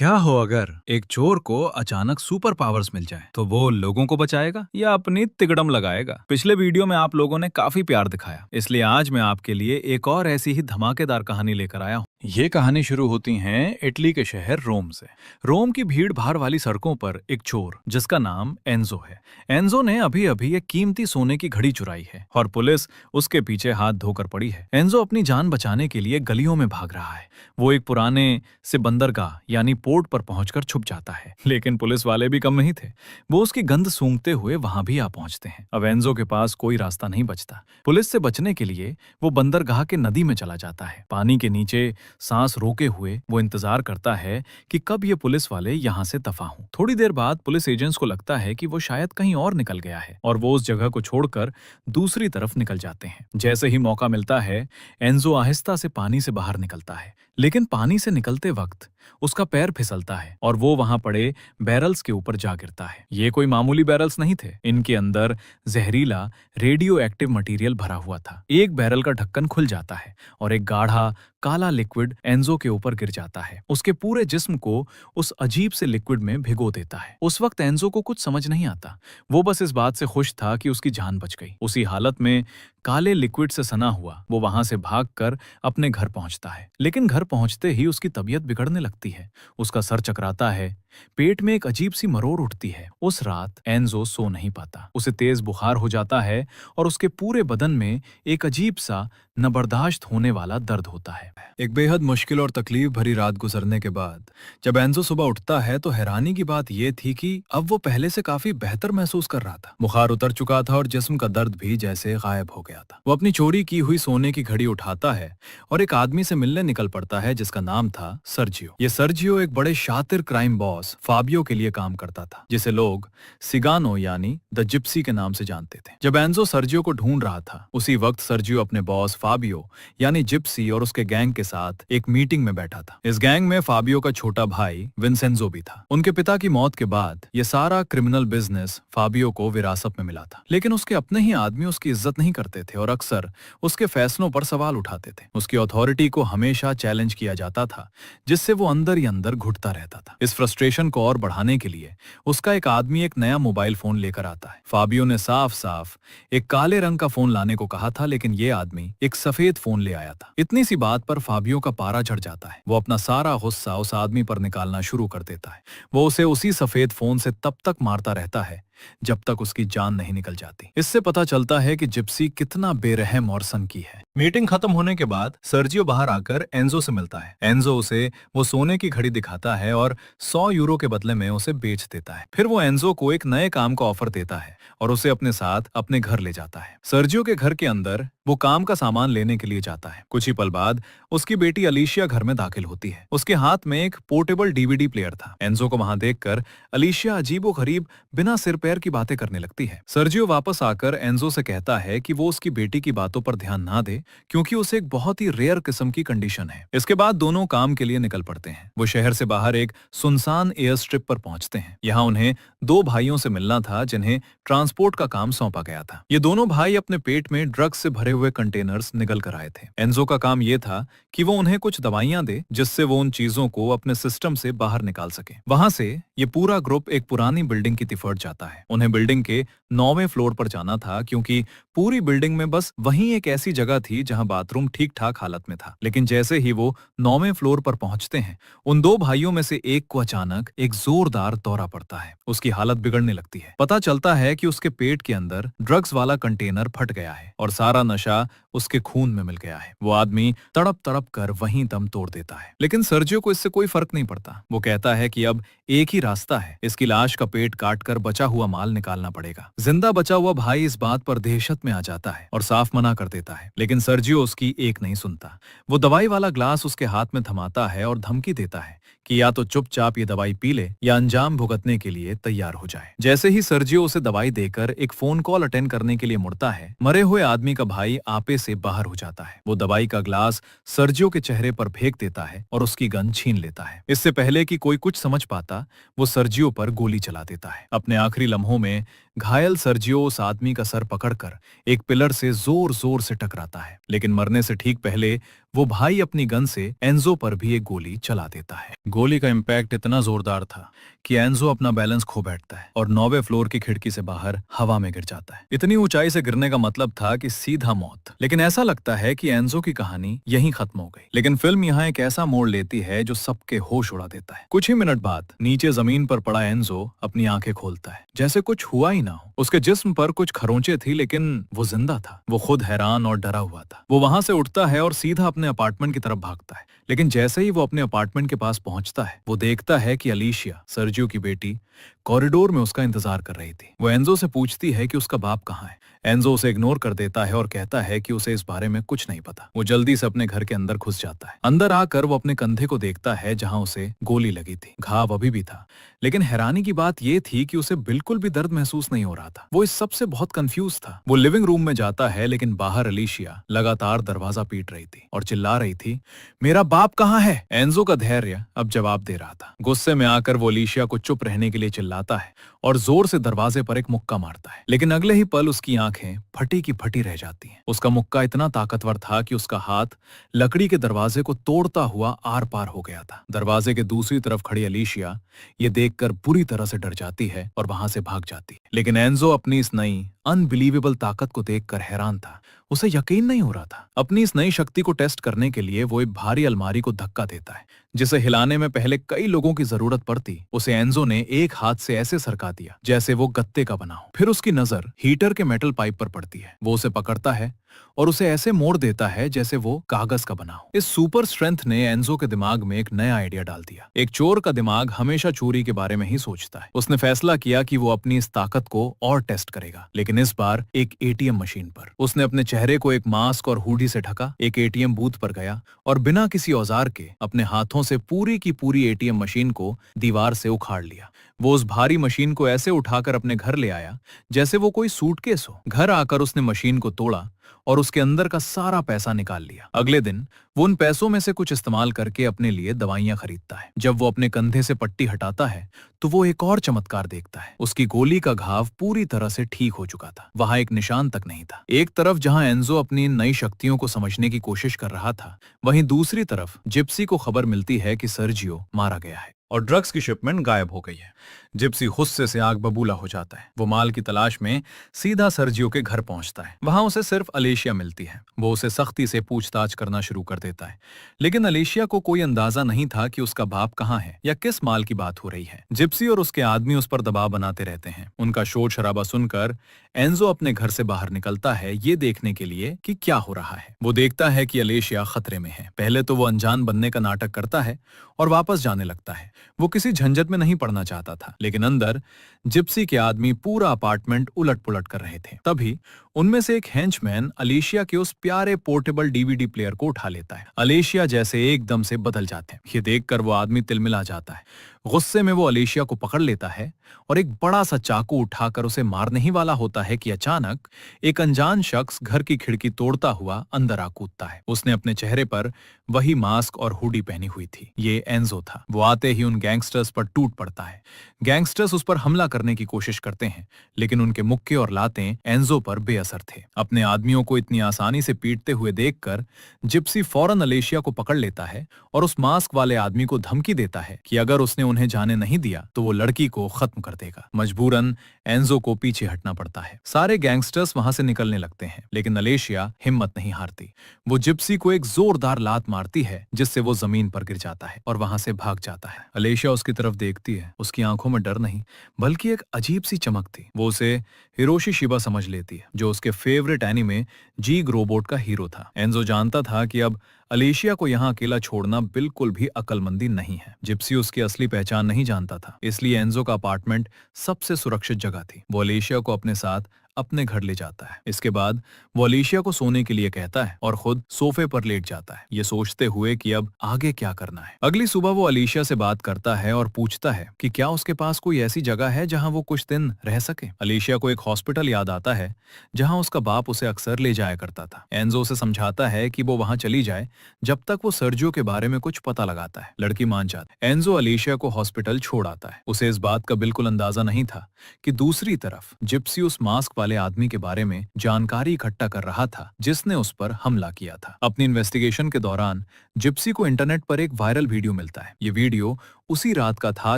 क्या हो अगर एक चोर को अचानक सुपर पावर्स मिल जाए तो वो लोगों को बचाएगा या अपनी तिकड़म लगाएगा। पिछले वीडियो में आप लोगों ने काफी प्यार दिखाया, इसलिए आज मैं आपके लिए एक और ऐसी ही धमाकेदार कहानी लेकर आया हूँ। ये कहानी शुरू होती है इटली के शहर रोम से। रोम की भीड़ भाड़ वाली सड़कों पर एक चोर जिसका नाम एंजो है। एंजो ने अभी अभी एक कीमती सोने की घड़ी चुराई है और पुलिस उसके पीछे हाथ धोकर पड़ी है। एंजो अपनी जान बचाने के लिए गलियों में भाग रहा है। वो एक पुराने से बंदरगाह यानी पोर्ट पर पहुंचकर छुप जाता है, लेकिन पुलिस वाले भी कम नहीं थे। वो उसकी गंध सूंघते हुए वहां भी आ पहुंचते हैं। अब एंजो के पास कोई रास्ता नहीं बचता। पुलिस से बचने के लिए वो बंदरगाह के नदी में चला जाता है। पानी के नीचे सांस रोके हुए वो इंतजार करता है कि कब ये पुलिस वाले यहाँ से दफा हों। थोड़ी देर बाद पुलिस एजेंट्स को लगता है कि वो शायद कहीं और निकल गया है और वो उस जगह को छोड़कर दूसरी तरफ निकल जाते हैं। जैसे ही मौका मिलता है, एंजो आहिस्ता से पानी से बाहर निकलता है, लेकिन पानी से निकलते वक्त उसका पैर फिसलता है और वो वहां पड़े बैरल्स के ऊपर जा गिरता है। ये कोई मामूली बैरल्स नहीं थे, इनके अंदर जहरीला रेडियो एक्टिव मटेरियल भरा हुआ था। एक बैरल का ढक्कन खुल जाता है और एक गाढ़ा काला लिक्विड एंजो के ऊपर गिर जाता है। उसके पूरे जिस्म को उस अजीब से लिक्विड में भिगो देता है। उस वक्त एंजो को कुछ समझ नहीं आता। वो बस इस बात से खुश था कि उसकी जान बच गई। उसी हालत में काले लिक्विड से सना हुआ वो वहां से भागकर अपने घर पहुंचता है, लेकिन घर पहुंचते ही उसकी तबीयत बिगड़ने लगती है। उसका सर चकराता है, पेट में एक अजीब सी मरोड़ उठती है। उस रात एंजो सो नहीं पाता। उसे तेज बुखार हो जाता है और उसके पूरे बदन में एक अजीब सा न बर्दाश्त होने वाला दर्द होता है। एक बेहद मुश्किल और तकलीफ भरी रात गुजरने के बाद जब एंजो सुबह उठता है तो हैरानी की बात यह थी कि अब वो पहले से काफी बेहतर महसूस कर रहा था। बुखार उतर चुका था और जिस्म का दर्द भी जैसे गायब हो गया था। वो अपनी चोरी की हुई सोने की घड़ी उठाता है और एक आदमी से मिलने निकल पड़ता है जिसका नाम था सर्जियो। ये सर्जियो एक बड़े शातिर क्राइम बॉस फाबियो के लिए काम करता था, जिसे लोग सिगानो यानी द जिप्सी के नाम से जानते थे। जब एंजो सर्जियो को ढूंढ रहा था, उसी वक्त सर्जियो अपने बॉस फाबियो यानी जिप्सी और उसके गैंग के साथ एक मीटिंग में बैठा था। इस गैंग में फाबियो का छोटा भाई विंसेंजो भी था। उनके पिता की मौत के बाद ये सारा क्रिमिनल बिजनेस फाबियो को विरासत में मिला था, लेकिन उसके अपने ही आदमी उसकी इज्जत नहीं करते थे और अक्सर उसके फैसलों पर सवाल उठाते थे। उसकी अथॉरिटी को हमेशा चैलेंज किया जाता था, जिससे वो अंदर ही अंदर घुटता रहता था। इस फ्रस्ट्रेशन को और बढ़ाने के लिए उसका एक आदमी एक नया मोबाइल फोन लेकर आता है। फाबियो ने साफ साफ एक काले रंग का फोन लाने को कहा था, लेकिन ये आदमी एक सफेद फोन ले आया था। इतनी सी बात पर फाबियो का पारा चढ़ जाता है। वो अपना सारा गुस्सा उस आदमी पर निकालना शुरू कर देता है। वो उसे उसी सफेद फोन से तब तक मारता रहता है जब तक उसकी जान नहीं निकल जाती। इससे पता चलता है कि जिप्सी कितना बेरहम और सनकी है। मीटिंग खत्म होने के बाद सर्जियो बाहर आकर एंजो से मिलता है। एंजो उसे वो सोने की घड़ी दिखाता है और 100 यूरो के बदले में उसे बेच देता है। फिर वो एंजो को एक नए काम का ऑफर देता है और उसे अपने साथ अपने घर ले जाता है। सर्जियो के घर के अंदर वो काम का सामान लेने के लिए जाता है। कुछ ही पल बाद उसकी बेटी अलीशिया घर में दाखिल होती है। उसके हाथ में एक पोर्टेबल डीवीडी प्लेयर था। एंजो को वहां देखकर अलीशिया अजीबोगरीब बिना सिर पैर की बातें करने लगती है। सर्जियो वापस आकर एंजो से कहता है कि वो उसकी बेटी की बातों पर ध्यान ना दे, क्योंकि उसे एक बहुत ही रेयर किस्म की कंडीशन है। इसके बाद दोनों काम के लिए निकल पड़ते हैं। वो शहर से बाहर एक सुनसान एयर स्ट्रिप पर पहुंचते हैं। यहाँ उन्हें दो भाइयों से मिलना था जिन्हें ट्रांसपोर्ट का काम सौंपा गया था। ये दोनों भाई अपने पेट में ड्रग्स से भरे हुए कंटेनर्स निकल कर आए थे। एंजो का काम ये था कि वो उन्हें कुछ दवाइयां दे जिससे वो उन चीजों को अपने सिस्टम से बाहर निकाल सके। वहां से ये पूरा ग्रुप एक पुरानी बिल्डिंग की तरफ जाता है। उन्हें बिल्डिंग के 9वें फ्लोर पर जाना था, क्योंकि पूरी बिल्डिंग में बस वहीं एक ऐसी जगह थी जहां बाथरूम ठीक ठाक हालत में था। लेकिन जैसे ही वो 9वें फ्लोर पर पहुंचते हैं, उन दो भाइयों में से एक को अचानक एक जोरदार दौरा पड़ता है। उसकी हालत बिगड़ने लगती है। पता चलता है कि उसके पेट के अंदर ड्रग्स वाला कंटेनर फट गया है और सारा नशा उसके खून में मिल गया है। वो आदमी तड़प तड़प कर वहीं दम तोड़ देता है, लेकिन सर्जियो को इससे कोई फर्क नहीं पड़ता। वो कहता है कि अब एक ही रास्ता है, इसकी लाश का पेट काटकर बचा हुआ माल निकालना पड़ेगा। जिंदा बचा हुआ भाई इस बात पर दहशत में आ जाता है और साफ मना कर देता है, लेकिन सर्जियो उसकी एक नहीं सुनता। वो दवाई वाला ग्लास उसके हाथ में थमाता है और धमकी देता है कि या तो चुपचाप ये दवाई पी ले या अंजाम भुगतने के लिए तैयार हो जाए। जैसे ही सर्जियो उसे दवाई देकर एक फोन कॉल अटेंड करने के लिए मुड़ता है, मरे हुए आदमी का भाई आपे से बाहर हो जाता है। वो दवाई का ग्लास सर्जियो के चेहरे पर फेंक देता है और उसकी गन छीन लेता है। इससे पहले कि कोई कुछ समझ पाता, वो सर्जियो पर गोली चला देता है। अपने आखिरी लम्हों में घायल सर्जियो उस आदमी का सर पकड़कर एक पिलर से जोर जोर से टकराता है, लेकिन मरने से ठीक पहले वो भाई अपनी गन से एंजो पर भी एक गोली चला देता है। गोली का इम्पैक्ट इतना जोरदार था कि एंजो अपना बैलेंस खो बैठता है और 9वें फ्लोर की खिड़की से बाहर हवा में गिर जाता है। इतनी ऊंचाई से गिरने का मतलब था कि सीधा मौत। लेकिन ऐसा लगता है कि एंजो की कहानी यहीं खत्म हो गई। लेकिन फिल्म यहाँ एक ऐसा मोड़ लेती है जो सबके होश उड़ा देता है। कुछ ही मिनट बाद नीचे जमीन पर पड़ा एंजो अपनी आंखें खोलता है, जैसे कुछ हुआ ही ना हो। उसके जिस्म पर कुछ खरोंचे थी, लेकिन वो जिंदा था। वो खुद हैरान और डरा हुआ था। वो वहां से उठता है और सीधा अपने अपार्टमेंट की तरफ भागता है। लेकिन जैसे ही वो अपने अपार्टमेंट के पास पहुंचता है, वो देखता है कि अलीशिया, सर्जियो की बेटी, कॉरिडोर में उसका इंतजार कर रही थी। वो एंजो से पूछती है कि उसका बाप कहाँ है। एंजो उसे इग्नोर कर देता है और कहता है कि उसे इस बारे में कुछ नहीं पता। वो जल्दी से अपने घर के अंदर घुस जाता है। अंदर आकर वो अपने कंधे को देखता है जहां उसे गोली लगी थी। घाव अभी भी था, लेकिन हैरानी की बात यह थी कि उसे बिल्कुल भी दर्द महसूस नहीं हो रहा था। वो इस सब से बहुत कंफ्यूज था। वो लिविंग रूम में जाता है, लेकिन बाहर अलीशिया लगातार दरवाजा पीट रही थी और चिल्ला रही थी, मेरा बाप कहाँ है? एंजो का धैर्य अब जवाब दे रहा था। गुस्से में आकर वो अलीशिया को चुप रहने के लिए चिल्लाता है और जोर से दरवाजे पर एक मुक्का मारता है। लेकिन अगले ही पल उसकी आंखें फटी की फटी रह जाती हैं। उसका मुक्का इतना ताकतवर था कि उसका हाथ लकड़ी के दरवाजे को तोड़ता हुआ आर पार हो गया था। दरवाजे के दूसरी तरफ खड़ी अलीशिया ये देखकर बुरी तरह से डर जाती है और वहां से भाग जाती है। लेकिन एंजो अपनी इस नई अनबिलीवेबल ताकत को देखकर हैरान था। उसे यकीन नहीं हो रहा था। अपनी इस नई शक्ति को टेस्ट करने के लिए वो एक भारी अलमारी को धक्का देता है, जिसे हिलाने में पहले कई लोगों की जरूरत पड़ती। उसे एंजो ने एक हाथ से ऐसे सरका दिया जैसे वो गत्ते का बना हो। फिर उसकी नजर हीटर के मेटल पाइप पर पड़ती है। वो उसे पकड़ता है और उसे ऐसे मोड़ देता है जैसे वो कागज का बना हो। इस सुपर स्ट्रेंथ ने एंजो के दिमाग में एक नया आइडिया डाल दिया। एक चोर का दिमाग हमेशा चोरी के बारे में ही सोचता है। उसने फैसला किया कि वो अपनी इस ताकत को और टेस्ट करेगा, लेकिन इस बार एक एटीएम मशीन पर। उसने अपने चेहरे को एक मास्क और हुडी से ढका, एक एटीएम बूथ पर गया और बिना किसी औजार के अपने हाथों से पूरी की पूरी एटीएम मशीन को दीवार से उखाड़ लिया। वो उस भारी मशीन को ऐसे उठाकर अपने घर ले आया जैसे वो कोई सूटकेस हो। घर आकर उसने मशीन को तोड़ा और उसके अंदर का सारा पैसा निकाल लिया। अगले दिन वो उन पैसों में से कुछ इस्तेमाल करके अपने लिए दवाइयां खरीदता है। जब वो अपने कंधे से पट्टी हटाता है तो वो एक और चमत्कार देखता है। उसकी गोली का घाव पूरी तरह से ठीक हो चुका था। वहां एक निशान तक नहीं था। एक तरफ जहां एंजो अपनी नई शक्तियों को समझने की कोशिश कर रहा था, वहीं दूसरी तरफ जिप्सी को खबर मिलती है कि सर्जियो मारा गया है और ड्रग्स की शिपमेंट गायब हो गई है। जिप्सी गुस्से से आग बबूला हो जाता है। वो माल की तलाश में सीधा सर्जियो के घर पहुंचता है। वहां उसे सिर्फ अलीशिया मिलती है। वो उसे सख्ती से पूछताछ करना शुरू कर देता है, लेकिन अलीशिया को कोई अंदाजा नहीं था कि उसका बाप कहाँ है या किस माल की बात हो रही है। जिप्सी और उसके आदमी उस पर दबाव बनाते रहते हैं। उनका शोर शराबा सुनकर एंजो अपने घर से बाहर निकलता है, ये देखने के लिए कि क्या हो रहा है। वो देखता है कि अलीशिया खतरे में है। पहले तो वो अनजान बनने का नाटक करता है और वापस जाने लगता है। वो किसी झंझट में नहीं पड़ना चाहता था, लेकिन अंदर जिप्सी के आदमी पूरा अपार्टमेंट उलट पुलट कर रहे थे। तभी उनमें से एक हेंचमैन अलीशिया के उस प्यारे पोर्टेबल डीवीडी प्लेयर को उठा लेता है। अलीशिया जैसे एकदम से बदल जाते हैं। ये देखकर वो आदमी तिलमिला जाता है। गुस्से में वो अलीशिया को पकड़ लेता है और एक बड़ा सा चाकू उठाकर उसे मारने ही वाला होता है कि अचानक एक अनजान शख्स घर की खिड़की तोड़ता हुआ अंदर आ कूदता है। उसने अपने चेहरे पर वही मास्क और हुडी पहनी हुई थी। ये एंजो था। वो आते ही उन गैंगस्टर्स पर टूट पड़ता है। गैंगस्टर्स उस पर हमला करने की कोशिश करते हैं, लेकिन उनके मुक्के और लातें एंजो पर बेअसर थे। अपने आदमियों को इतनी आसानी से पीटते हुए देखकर जिप्सी फौरन अलीशिया को पकड़ लेता है और उस मास्क वाले आदमी को धमकी देता है कि अगर उसने उन्हें जाने नहीं दिया तो वो लड़की को खत्म कर देगा। मजबूरन एंजो को पीछे हटना पड़ता है। सारे गैंगस्टर्स वहां से निकलने लगते हैं, लेकिन अलीशिया हिम्मत नहीं हारती। वो जिप्सी को एक जोरदार लात मारती है, जिससे वो जमीन पर गिर जाता है और वहां से भाग जाता है। अलीशिया उसकी तरफ देखती है। उसकी आंखों में डर नहीं, बल्कि एक अजीब सी चमक थी। वो उसे हिरोशी शिबा समझ लेती है, जो उसके फेवरेट एनीमे जीग रोबोट का हीरो था। एंजो जानता था कि अब अलीशिया को यहाँ अकेला छोड़ना बिल्कुल भी अक्लमंदी नहीं है। जिप्सी उसकी असली पहचान नहीं जानता था, इसलिए एंजो का अपार्टमेंट सबसे सुरक्षित जगह थी। वो अलीशिया को अपने साथ अपने घर ले जाता है। इसके बाद वो अलीशिया को सोने के लिए कहता है और खुद सोफे पर लेट जाता है, ये सोचते हुए कि अब आगे क्या करना है। अगली सुबह वो अलीशिया से बात करता है और पूछता है कि क्या उसके पास कोई ऐसी जगह है जहां वो कुछ दिन रह सके। अलीशिया को एक हॉस्पिटल याद आता है जहां उसका बाप उसे अक्सर ले जाया करता था। एंजो उसे समझाता है कि वो वहां चली जाए जब तक वो सर्जियो के बारे में कुछ पता लगाता है। लड़की मान जाती है। एंजो अलीशिया को हॉस्पिटल छोड़ आता है। उसे इस बात का बिल्कुल अंदाजा नहीं था कि दूसरी तरफ जिप्सी उस मास्क वाले आदमी के बारे में जानकारी इकट्ठा कर रहा था जिसने उस पर हमला किया था। अपनी इन्वेस्टिगेशन के दौरान जिप्सी को इंटरनेट पर एक वायरल वीडियो मिलता है। ये वीडियो उसी रात का था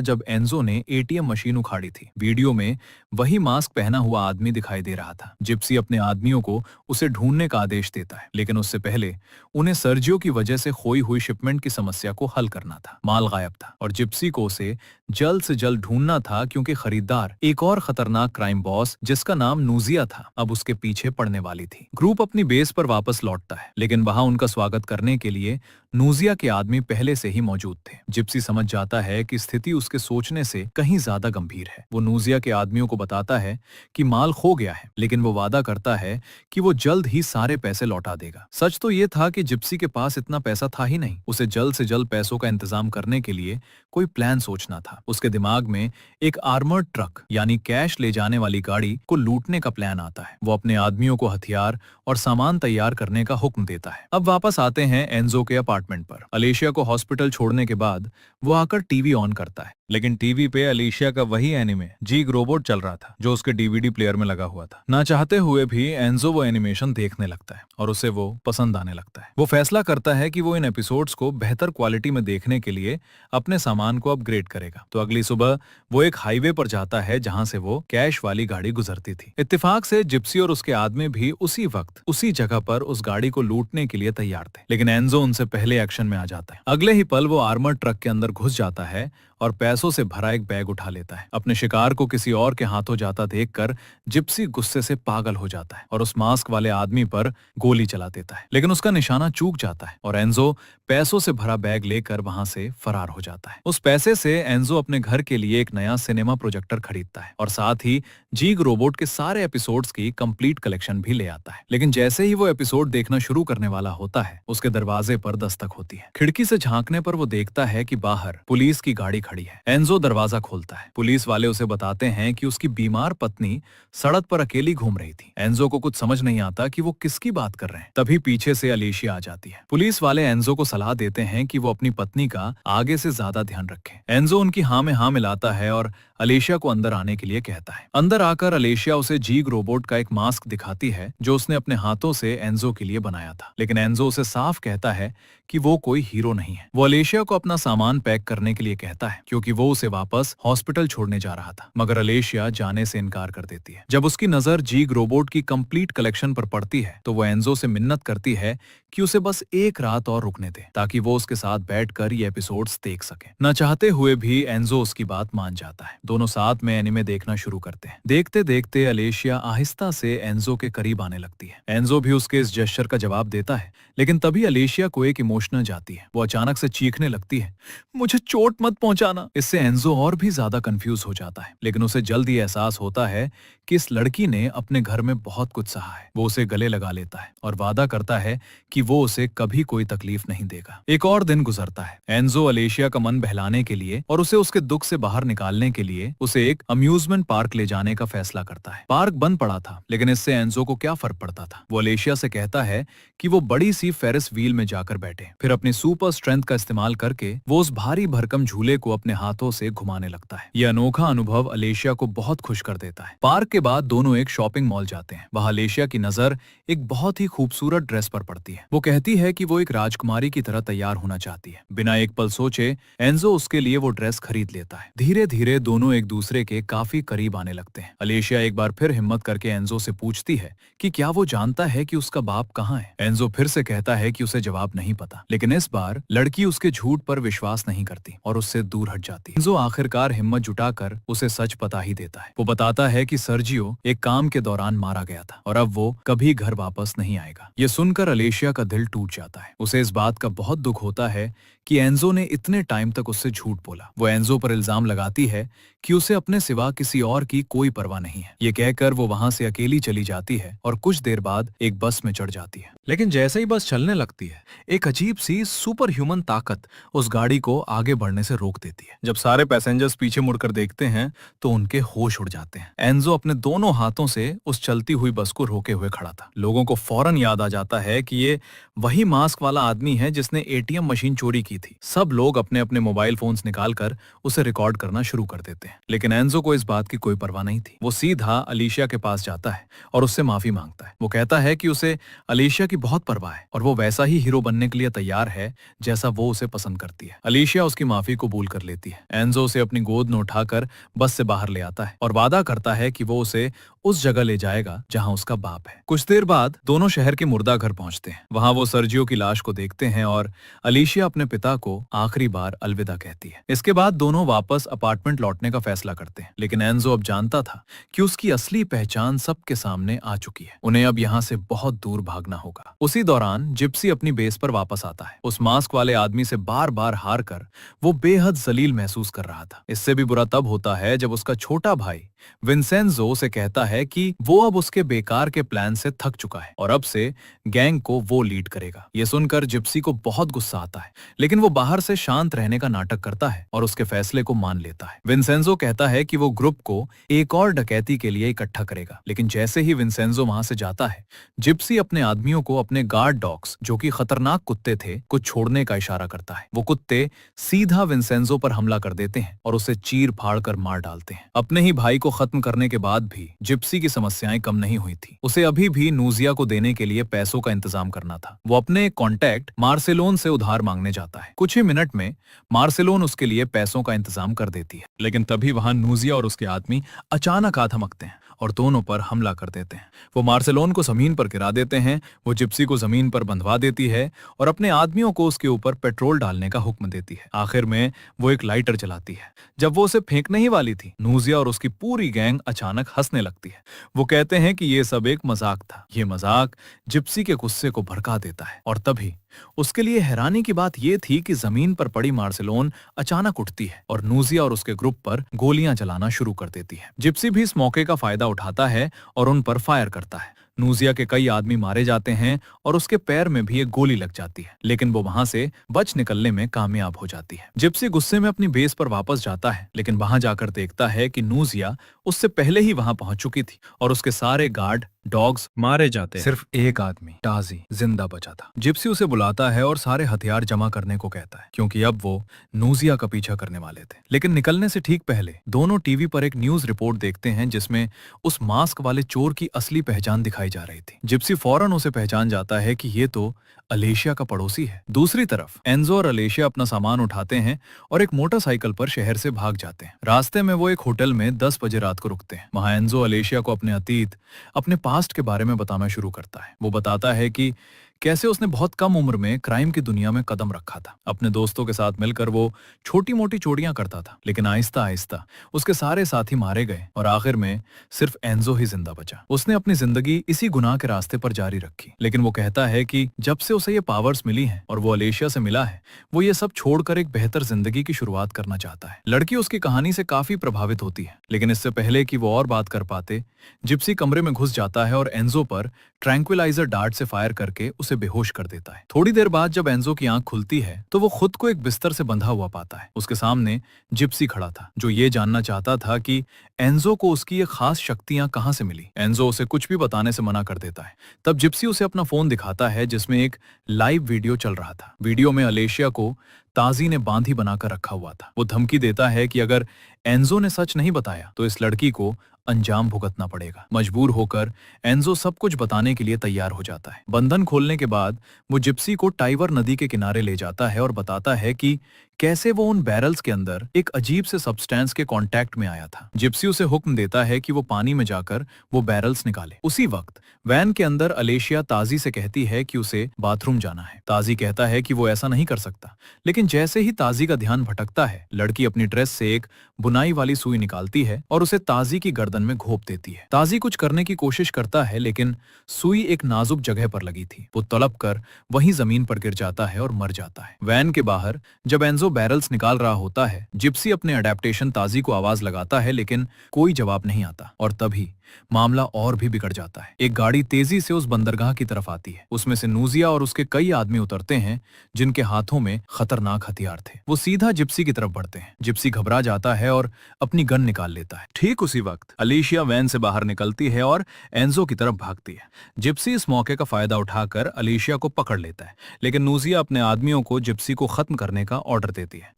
जब एंजो ने एटीएम मशीन उखाड़ी थी। वीडियो में वही मास्क पहना हुआ आदमी दिखाई दे रहा था। जिप्सी अपने आदमियों को उसे ढूंढने का आदेश देता है, लेकिन उससे पहले उन्हें सर्जियो की वजह से खोई हुई शिपमेंट की समस्या को हल करना था। माल गायब था और जिप्सी को उसे जल्द से जल्द ढूंढना था क्योंकि खरीदार, एक और खतरनाक क्राइम बॉस जिसका नाम नूजिया था, अब उसके पीछे पड़ने वाली थी। ग्रुप अपनी बेस पर वापस लौटता है, लेकिन वहां उनका स्वागत करने के लिए नूजिया के आदमी पहले से ही मौजूद थे। जिप्सी समझ जाता है कि स्थिति उसके सोचने से कहीं ज्यादा गंभीर है। वो नूजिया के आदमियों को बताता है कि माल खो गया है, लेकिन वो वादा करता है कि वो जल्द ही सारे पैसे लौटा देगा। सच तो ये था कि जिप्सी के पास इतना पैसा था ही नहीं। उसे जल्द से जल्द पैसों का इंतजाम करने के लिए कोई प्लान सोचना था। उसके दिमाग में एक आर्मर्ड ट्रक यानी कैश ले जाने वाली गाड़ी को लूटने का प्लान आता है। वो अपने आदमियों को हथियार और सामान तैयार करने का हुक्म देता है। अब वापस आते हैं एंजो के अपार्टमेंट पर। अलेशिया को हॉस्पिटल छोड़ने के बाद वो आकर टीवी ऑन करता है, लेकिन टीवी पे अलेशिया का वही एनिमे जीग रोबोट चल रहा था जो उसके डीवीडी प्लेयर में लगा हुआ था। ना चाहते हुए भी एंजो वो एनिमेशन देखने लगता है और उसे वो पसंद आने लगता है। वो फैसला करता है कि वो इन एपिसोड्स को बेहतर क्वालिटी में देखने के लिए अपने सामान को अपग्रेड करेगा। तो अगली सुबह वो एक हाईवे पर जाता है जहां से वो कैश वाली गाड़ी गुजरती थी। इत्तेफाक से जिप्सी और उसके आदमी भी उसी वक्त उसी जगह पर उस गाड़ी को लूटने के लिए तैयार थे, लेकिन एंजो उनसे पहले एक्शन में आ जाता है। अगले ही पल वो आर्मर ट्रक के अंदर घुस जाता है और पैसों से भरा एक बैग उठा लेता है। अपने शिकार को किसी और के हाथों जाता देखकर जिप्सी गुस्से से पागल हो जाता है और उस मास्क वाले आदमी पर गोली चला देता है, लेकिन उसका निशाना चूक जाता है और एंजो पैसों से भरा बैग लेकर वहां से फरार हो जाता है। उस पैसे से एंजो अपने घर के लिए एक नया सिनेमा प्रोजेक्टर खरीदता है और साथ ही जीग रोबोट के सारे एपिसोड्स की कंप्लीट कलेक्शन भी ले आता है। लेकिन जैसे ही वो एपिसोड देखना शुरू करने वाला होता है, उसके दरवाजे पर दस्तक होती है। खिड़की से झांकने पर वो देखता है कि बाहर पुलिस की गाड़ी खड़ी है। एंजो दरवाजा खोलता है। पुलिस वाले उसे बताते हैं कि उसकी बीमार पत्नी सड़क पर अकेली घूम रही थी। एंजो को कुछ समझ नहीं आता कि वो किसकी बात कर रहे हैं। तभी पीछे से अलेशिया आ जाती है। पुलिस वाले एंजो को सलाह देते हैं कि वो अपनी पत्नी का आगे से ज्यादा ध्यान रखे। एंजो उनकी हाँ में हाँ मिलाता है और अलेशिया को अंदर आने के लिए कहता है। अंदर आकर अलेशिया उसे जीग रोबोट का एक मास्क दिखाती है जो उसने अपने हाथों से एंजो के लिए बनाया था, लेकिन एंजो उसे साफ कहता है कि वो कोई हीरो नहीं है। वो अलेशिया को अपना सामान पैक करने के लिए कहता है क्योंकि वो उसे वापस हॉस्पिटल छोड़ने जा रहा था, मगर अलेशिया जाने से इनकार कर देती है। जब उसकी नजर जीग रोबोट की कंप्लीट कलेक्शन पर पड़ती है तो वो एंजो से मिन्नत करती है कि उसे बस एक रात और रुकने दे ताकि वो उसके साथ बैठकर ये एपिसोड्स देख सके। न चाहते हुए भी एंजो उसकी बात मान जाता है। दोनों साथ में एनिमे देखना शुरू करते हैं। देखते देखते अलेशिया आहिस्ता से एंजो के करीब आने लगती है। एंजो भी उसके इस जेस्चर का जवाब देता है, लेकिन तभी अलेशिया को एक इमोशनल जाती है। वो अचानक से चीखने लगती है, मुझे चोट मत पहुंचाना। इससे एंजो और भी ज्यादा कंफ्यूज हो जाता है, लेकिन उसे जल्द ही एहसास होता है कि इस लड़की ने अपने घर में बहुत कुछ सहा है। वो उसे गले लगा लेता है और वादा करता है कि वो उसे कभी कोई तकलीफ नहीं देगा। एक और दिन गुजरता है। एंजो अलेशिया का मन बहलाने के लिए और उसे उसके दुख से बाहर निकालने के लिए उसे एक अम्यूजमेंट पार्क ले जाने का फैसला करता है। पार्क बंद पड़ा था, लेकिन इससे एंजो को क्या फर्क पड़ता था। वो अलेशिया से कहता है कि वो बड़ी सी फेरिस व्हील में जाकर बैठे। फिर अपनी सुपर स्ट्रेंथ का इस्तेमाल करके वो उस भारी भरकम झूले को अपने हाथों से घुमाने लगता है। यह अनोखा अनुभव अलेशिया को बहुत खुश कर देता है। पार्क के बाद दोनों एक शॉपिंग मॉल जाते हैं। वहां अलेशिया की नजर एक बहुत ही खूबसूरत ड्रेस पर पड़ती है। वो कहती है कि वो एक राजकुमारी की तरह तैयार होना चाहती है। बिना एक पल सोचे एंजो उसके लिए वो ड्रेस खरीद लेता है। धीरे धीरे दोनों एक दूसरे के काफी करीब आने लगते हैं। अलेशिया एक बार फिर हिम्मत करके एंजो से पूछती है कि क्या वो जानता है कि उसका बाप कहाँ है। एंजो फिर से कहता है कि उसे जवाब नहीं पता, लेकिन इस बार लड़की उसके झूठ पर विश्वास नहीं करती और उससे दूर हट जाती है। एंजो आखिरकार हिम्मत जुटाकर उसे सच पता ही देता है। वो बताता है कि सर्जियो एक काम के दौरान मारा गया था और अब वो कभी घर वापस नहीं आएगा। ये सुनकर अलेशिया का दिल टूट जाता है। उसे इस बात का बहुत दुख होता है कि एंजो ने इतने टाइम तक उससे झूठ बोला। वो एंजो पर इल्जाम लगाती है कि उसे अपने सिवा किसी और की कोई परवाह नहीं है। ये कहकर वो वहां से अकेली चली जाती है और कुछ देर बाद एक बस में चढ़ जाती है। लेकिन जैसे ही बस चलने लगती है, एक अजीब सी सुपर ह्यूमन ताकत उस गाड़ी को आगे बढ़ने से रोक देती है। जब सारे पैसेंजर्स पीछे मुड़कर देखते हैं तो उनके होश उड़ जाते हैं। एंजो अपने दोनों हाथों से उस चलती हुई बस को रोके हुए खड़ा था। लोगों को फौरन याद आ जाता है कि ये वही मास्क वाला आदमी है जिसने एटीएम मशीन चोरी की थी। सब लोग अपने अपने मोबाइल फोन्स निकालकर उसे रिकॉर्ड करना शुरू कर देते हैं। हैं, लेकिन एंजो को इस बात की कोई परवाह नहीं थी। वो सीधा अलीशिया के पास जाता है और उससे माफी मांगता है। वो कहता है कि उसे अलीशिया की बहुत परवाह है और वो वैसा ही हीरो बनने के लिए तैयार है जैसा वो उसे पसंद करती है। अलीशिया उसकी माफी कबूल कर लेती है। एंजो उसे अपनी गोद में उठाकर बस से बाहर ले आता है और वादा करता है कि वो उसे उस जगह ले जाएगा जहां उसका बाप है। कुछ देर बाद दोनों शहर के मुर्दा घर पहुंचते हैं। वहां वो सर्जियो की लाश को देखते हैं और अलीशिया अपने पिता को आखिरी बार अलविदा कहती है। इसके बाद दोनों वापस अपार्टमेंट लौटने का फैसला करते हैं, लेकिन एंजो अब जानता था कि उसकी असली पहचान सबके सामने आ चुकी है। उन्हें अब यहाँ से बहुत दूर भागना होगा। उसी दौरान जिप्सी अपनी बेस पर वापस आता है। उस मास्क वाले आदमी से बार बार हार कर वो बेहद जलील महसूस कर रहा था। इससे भी बुरा तब होता है जब उसका छोटा भाई विंसेंजो उसे कहता है कि वो अब उसके बेकार के प्लान से थक चुका है और अब से गैंग को वो लीड करेगा। ये सुनकर जिप्सी को बहुत गुस्सा आता है, लेकिन वो बाहर से शांत रहने का नाटक करता है और उसके फैसले को मान लेता है। विंसेंजो कहता है कि वो ग्रुप को एक और डकैती के लिए इकट्ठा करेगा, लेकिन जैसे ही विंसेंजो वहां से जाता है, जिप्सी अपने आदमियों को अपने गार्ड डॉग्स, जो कि खतरनाक कुत्ते थे, को छोड़ने का इशारा करता है। वो कुत्ते सीधा विंसेंजो पर हमला कर देते हैं और उसे चीर फाड़ कर मार डालते हैं। अपने ही भाई को खत्म करने के बाद भी जिप्सी की समस्याएं कम नहीं हुई थी। उसे अभी भी नूजिया को देने के लिए पैसों का इंतजाम करना था। वो अपने कॉन्टैक्ट मार्सेलोन से उधार मांगने जाता है। कुछ ही मिनट में मार्सेलोन उसके लिए पैसों का इंतजाम कर देती है, लेकिन तभी वहां नूजिया और उसके आदमी अचानक आ धमकते हैं और दोनों पर हमला कर देते हैं। वो मार्सेलोन को जमीन पर गिरा देते हैं। वो जिप्सी को जमीन पर बंधवा देती है और अपने आदमियों को उसके ऊपर पेट्रोल डालने का हुक्म देती है। आखिर में वो एक लाइटर जलाती है। जब वो उसे फेंकने ही वाली थी, नूजिया और उसकी पूरी गैंग अचानक हंसने लगती है। वो कहते हैं कि ये सब एक मजाक था। ये मजाक जिप्सी के गुस्से को भड़का देता है और तभी उसके लिए हैरानी की बात यह थी कि जमीन पर पड़ी मार्सेलोन अचानक उठती है और नूजिया और उसके ग्रुप पर गोलियां चलाना शुरू कर देती है। जिप्सी भी इस मौके का फायदा उठाता है और उन पर फायर करता है। नूजिया के कई आदमी मारे जाते हैं और उसके पैर में भी एक गोली लग जाती है, लेकिन वो वहां से बच निकलने में कामयाब हो जाती है। जिप्सी गुस्से में अपनी बेस पर वापस जाता है, लेकिन वहां जाकर देखता है कि नूजिया उससे पहले ही वहां पहुंच चुकी थी और उसके सारे गार्ड डॉग्स मारे जाते हैं। सिर्फ एक आदमी टाजी जिंदा बचा था। जिप्सी उसे बुलाता है और सारे हथियार जमा करने को कहता है, क्योंकि अब वो नूजिया का पीछा करने वाले थे। लेकिन निकलने से ठीक पहले दोनों टीवी पर एक न्यूज रिपोर्ट देखते हैं जिसमें उस मास्क वाले चोर की असली पहचान दिखाई जा रही थी। जिप्सी फौरन उसे पहचान जाता है कि ये तो अलेशिया का पड़ोसी है। दूसरी तरफ एंजो और अलेशिया अपना सामान उठाते हैं और एक मोटरसाइकिल पर शहर से भाग जाते हैं। रास्ते में वो एक होटल में 10 बजे रात को रुकते हैं। वहां एंजो अलेशिया को अपने अतीत, अपने पास्ट के बारे में बताना शुरू करता है। वो बताता है कि कैसे उसने बहुत कम उम्र में क्राइम की दुनिया में कदम रखा था। अपने दोस्तों के साथ मिलकर वो छोटी मोटी चोरियां करता था, लेकिन आहिस्ता आहिस्ता उसके सारे साथी मारे गए और आखिर में सिर्फ एंजो ही जिंदा बचा। उसने अपनी जिंदगी इसी गुनाह के रास्ते पर जारी रखी, लेकिन वो कहता है कि जब से उसे ये पावर्स मिली हैं और वो अलेशिया से मिला है, वो ये सब छोड़कर एक बेहतर जिंदगी की शुरुआत करना चाहता है। लड़की उसकी कहानी से काफी प्रभावित होती है, लेकिन इससे पहले कि वो और बात कर पाते, जिप्सी कमरे में घुस जाता है और एंजो पर ट्रैंक्विलाइजर डार्ट से फायर करके उसे बेहोश कर देता है। थोड़ी देर बाद जब एंजो की आंख खुलती है तो वो खुद को एक बिस्तर से बंधा हुआ पाता है। उसके सामने जिप्सी खड़ा था, जो ये जानना चाहता था कि एंजो को उसकी ये खास शक्तियां कहां से मिली। एंजो उसे कुछ भी बताने से मना कर देता है। तब जिप्सी उसे अपना फोन दिखाता है जिसमें एक लाइव वीडियो चल रहा था। वीडियो में अलेशिया को ताजी ने बांधी बनाकर रखा हुआ था। वो धमकी देता है कि अगर एंजो ने सच नहीं बताया तो इस लड़की को अंजाम भुगतना पड़ेगा। मजबूर होकर एंजो सब कुछ बताने के लिए तैयार हो जाता है। बंधन खोलने के बाद वो जिप्सी को टाइवर नदी के किनारे ले जाता है और बताता है कि कैसे वो उन बैरल्स के अंदर एक अजीब से सब्सटेंस के कांटेक्ट में आया था। जिप्सी उसे हुक्म देता है कि वो पानी में जाकर वो बैरल्स निकाले। उसी वक्त वैन के अंदर अलेशिया ताजी से कहती है कि उसे बाथरूम जाना है। ताजी कहता है कि वो ऐसा नहीं कर सकता, लेकिन जैसे ही ताजी का ध्यान भटकता है, लड़की अपनी ड्रेस से एक बुनाई वाली सुई निकालती है और उसे ताजी की गर्दन में घोंप देती है। ताजी कुछ करने की कोशिश करता है, लेकिन सुई एक नाजुक जगह पर लगी थी। वो तड़प कर वहीं जमीन पर गिर जाता है और मर जाता है। वैन के बाहर जब एंजो बैरल्स निकाल रहा होता है, जिप्सी अपने अडेप्टेशन ताजी को आवाज लगाता है, लेकिन कोई जवाब नहीं आता और तभी मामला और भी बिगड़ जाता है। एक गाड़ी तेजी से उस बंदरगाह की तरफ आती है। उसमें से नूजिया और उसके कई आदमी उतरते हैं जिनके हाथों में खतरनाक हथियार थे। वो सीधा जिप्सी की तरफ बढ़ते हैं। जिप्सी घबरा जाता है और अपनी गन निकाल लेता है। ठीक उसी वक्त अलेशिया वैन से बाहर निकलती है और एंजो की तरफ भागती है। जिप्सी इस मौके का फायदा उठाकर अलेशिया को पकड़ लेता है, लेकिन नूजिया अपने आदमियों को जिप्सी को खत्म करने का ऑर्डर देती है।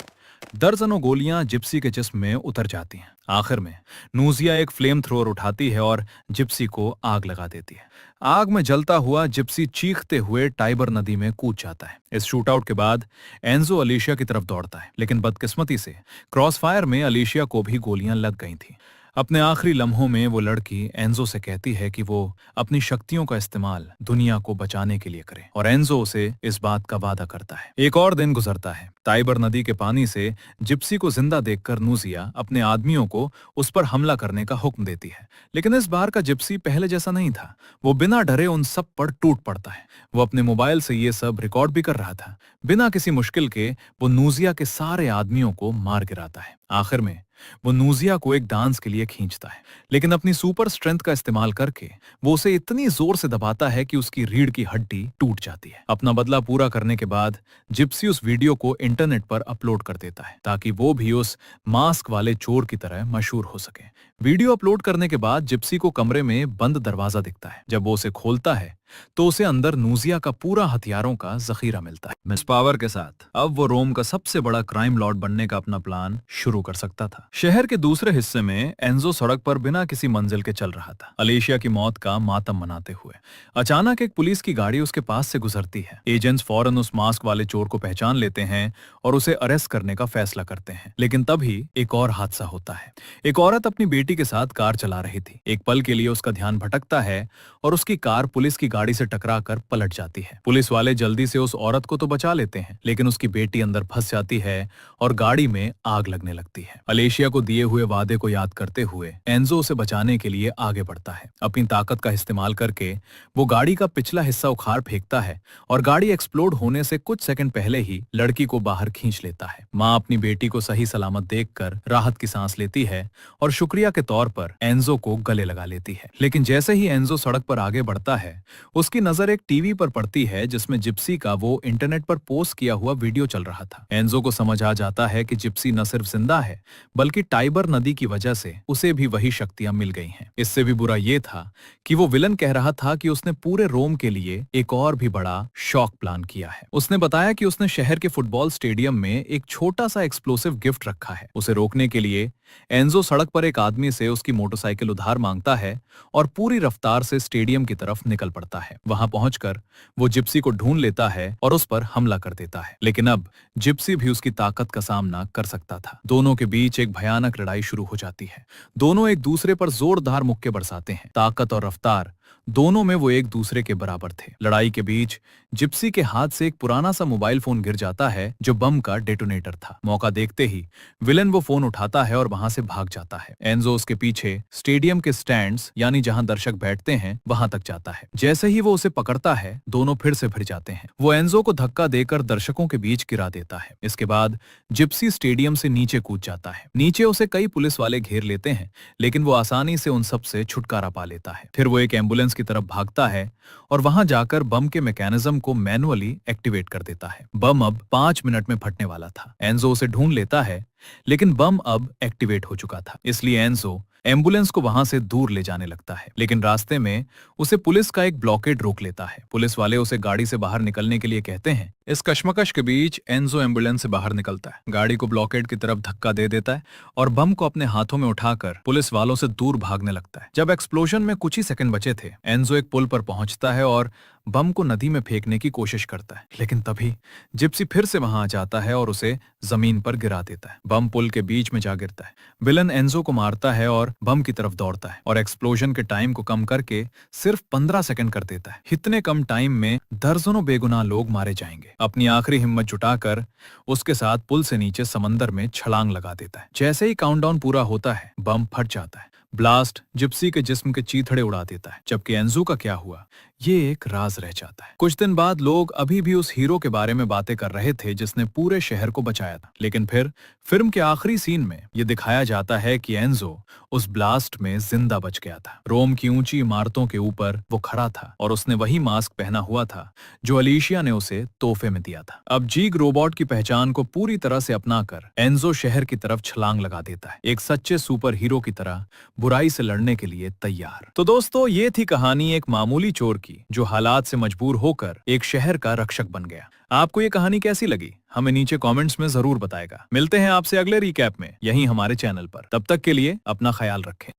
दर्जनों गोलियां जिप्सी के जिस्म में उतर जाती हैं। आखिर में नूजिया एक फ्लेम थ्रोअर उठाती है और जिप्सी को आग लगा देती है। आग में जलता हुआ जिप्सी चीखते हुए टाइबर नदी में कूद जाता है। इस शूटआउट के बाद एंजो अलीशिया की तरफ दौड़ता है, लेकिन बदकिस्मती से क्रॉसफायर में अलीशिया को भी गोलियां लग गई थीं। अपने आखिरी लम्हों में वो लड़की एंजो से कहती है कि वो अपनी शक्तियों का इस्तेमाल दुनिया को बचाने के लिए करे, और एंजो उसे इस बात का वादा करता है। एक और दिन गुजरता है। टाइबर नदी के पानी से जिप्सी को जिंदा देखकर नूजिया अपने आदमियों को उस पर हमला करने का हुक्म देती है, लेकिन इस बार का जिप्सी पहले जैसा नहीं था। वो बिना डरे उन सब पर टूट पड़ता है। वो अपने मोबाइल से ये सब रिकॉर्ड भी कर रहा था। बिना किसी मुश्किल के वो नूजिया के सारे आदमियों को मार गिराता है। आखिर में वो नूजिया को एक डांस के लिए खींचता है, लेकिन अपनी सुपर स्ट्रेंथ का इस्तेमाल करके वो उसे इतनी जोर से दबाता है कि उसकी रीढ़ की हड्डी टूट जाती है। अपना बदला पूरा करने के बाद जिप्सी उस वीडियो को इंटरनेट पर अपलोड कर देता है, ताकि वो भी उस मास्क वाले चोर की तरह मशहूर हो सके। वीडियो अपलोड करने के बाद जिप्सी को कमरे में बंद दरवाजा दिखता है। जब वो उसे खोलता है तो उसे अंदर नूजिया का पूरा हथियारों का जखीरा मिलता है। मिस पावर के साथ अब वो रोम का सबसे बड़ा क्राइम लॉर्ड बनने का अपना प्लान शुरू कर सकता था। शहर के दूसरे हिस्से में एंजो सड़क पर बिना किसी मंजिल के चल रहा था, अलीशिया की मौत का मातम मनाते हुए। अचानक एक पुलिस की गाड़ी उसके पास से गुजरती है। एजेंट्स फौरन उस मास्क वाले चोर को पहचान लेते हैं और उसे अरेस्ट करने का फैसला करते हैं। लेकिन तभी एक और हादसा होता है। एक औरत अपनी बेटी के साथ कार चला रही थी। एक पल के लिए उसका ध्यान भटकता है और उसकी कार पुलिस की गाड़ी से टकराकर पलट जाती है। पुलिस वाले जल्दी से उस औरत को तो बचा लेते हैं, लेकिन उसकी बेटी अंदर फंस जाती है और गाड़ी में आग लगने लगती है। अलेशिया को दिए हुए वादे को याद करते हुए एंजो उसे बचाने के लिए आगे बढ़ता है। अपनी ताकत का इस्तेमाल करके वो गाड़ी का पिछला हिस्सा उखाड़ फेंकता है और गाड़ी एक्सप्लोड होने से कुछ सेकंड पहले ही लड़की को बाहर खींच लेता है। माँ अपनी बेटी को सही सलामत देखकर राहत की सांस लेती है और शुक्रिया के तौर पर एंजो को गले लगा लेती है। लेकिन जैसे ही एंजो सड़क पर आगे बढ़ता है, उसकी नजर एक टीवी पर पड़ती है जिसमें जिप्सी का वो इंटरनेट पर पोस्ट किया हुआ वीडियो चल रहा था। एंजो को समझ आ जाता है कि जिप्सी न सिर्फ जिंदा है, बल्कि टाइबर नदी की वजह से उसे भी वही शक्तियां मिल गई हैं। इससे भी बुरा ये था कि वो विलन कह रहा था कि उसने पूरे रोम के लिए एक और भी बड़ा शॉक प्लान किया है। उसने बताया कि उसने शहर के फुटबॉल स्टेडियम में एक छोटा सा एक्सप्लोसिव गिफ्ट रखा है। उसे रोकने के लिए एंजो सड़क पर एक आदमी से उसकी मोटरसाइकिल उधार मांगता है और पूरी रफ्तार से स्टेडियम की तरफ निकल पड़ता है। वहां पहुंचकर वो जिप्सी को ढूंढ लेता है और उस पर हमला कर देता है। लेकिन अब जिप्सी भी उसकी ताकत का सामना कर सकता था। दोनों के बीच एक भयानक लड़ाई शुरू हो जाती है। दोनों एक दूसरे पर जोरदार मुक्के बरसाते हैं। ताकत और रफ्तार दोनों में वो एक दूसरे के बराबर थे। लड़ाई के बीच जिप्सी के हाथ से एक पुराना सा मोबाइल फोन गिर जाता है जो बम का डेटोनेटर था। मौका देखते ही विलन वो फोन उठाता है और वहां से भाग जाता है। एंजो उसके पीछे स्टेडियम के स्टैंड्स यानी जहां दर्शक बैठते हैं वहां तक जाता है। जैसे ही वो उसे पकड़ता है, दोनों फिर से भिड़ जाते हैं। वो एंजो को धक्का देकर दर्शकों के बीच गिरा देता है। इसके बाद जिप्सी स्टेडियम से नीचे कूद जाता है। नीचे उसे कई पुलिस वाले घेर लेते हैं, लेकिन वो आसानी से उन सब से छुटकारा पा लेता है। फिर वो एक एम्बुलेंस की तरफ भागता है और वहां जाकर बम के मैकेनिज्म को मैनुअली एक्टिवेट कर देता है। बम अब 5 मिनट में फटने वाला था। एंजो उसे ढूंढ लेता है, लेकिन बम अब एक्टिवेट हो चुका था। इसलिए एंजो एम्बुलेंस को वहां से दूर ले जाने लगता है, लेकिन रास्ते में उसे पुलिस का एक ब्लॉकेड रोक लेता है। पुलिस वाले उसे गाड़ी से बाहर निकलने के लिए कहते हैं। इस कश्मकश के बीच एंजो एम्बुलेंस से बाहर निकलता है, गाड़ी को ब्लॉकेड की तरफ धक्का दे देता है और बम को अपने हाथों में उठाकर पुलिस वालों से दूर भागने लगता है। जब एक्सप्लोजन में कुछ ही सेकंड बचे थे, एंजो एक पुल पर पहुंचता है और बम को नदी में फेंकने की कोशिश करता है, लेकिन तभी जिप्सी फिर से वहां आ जाता है और उसे जमीन पर गिरा देता है। बम पुल के बीच में जा गिरता है। विलन एंजो को मारता है और बम की तरफ दौड़ता है और एक्सप्लोजन के टाइम को कम करके सिर्फ 15 सेकंड कर देता है। इतने कम टाइम में दर्जनों बेगुनाह लोग मारे जाएंगे। अपनी आखिरी हिम्मत जुटाकर उसके साथ पुल से नीचे समंदर में छलांग लगा देता है। जैसे ही काउंटडाउन पूरा होता है, बम फट जाता है। ब्लास्ट जिप्सी के जिस्म के चीथड़े उड़ा देता है, जबकि एंजो का क्या हुआ ये एक राज रह जाता है। कुछ दिन बाद लोग अभी भी उस हीरो के बारे में बातें कर रहे थे जिसने पूरे शहर को बचाया था। लेकिन फिर फिल्म के आखिरी सीन में ये दिखाया जाता है कि एंजो उस ब्लास्ट में जिंदा बच गया था। रोम की ऊंची इमारतों के ऊपर वो खड़ा था और उसने वही मास्क पहना हुआ था जो अलीशिया ने उसे तोहफे में दिया था। अब जीग रोबोट की पहचान को पूरी तरह से अपनाकर एंजो शहर की तरफ छलांग लगा देता है, एक सच्चे सुपर हीरो की तरह बुराई से लड़ने के लिए तैयार। तो दोस्तों, ये थी कहानी एक मामूली चोर की जो हालात से मजबूर होकर एक शहर का रक्षक बन गया। आपको ये कहानी कैसी लगी हमें नीचे कमेंट्स में जरूर बताएगा। मिलते हैं आपसे अगले रिकैप में यहीं हमारे चैनल पर। तब तक के लिए अपना ख्याल रखें।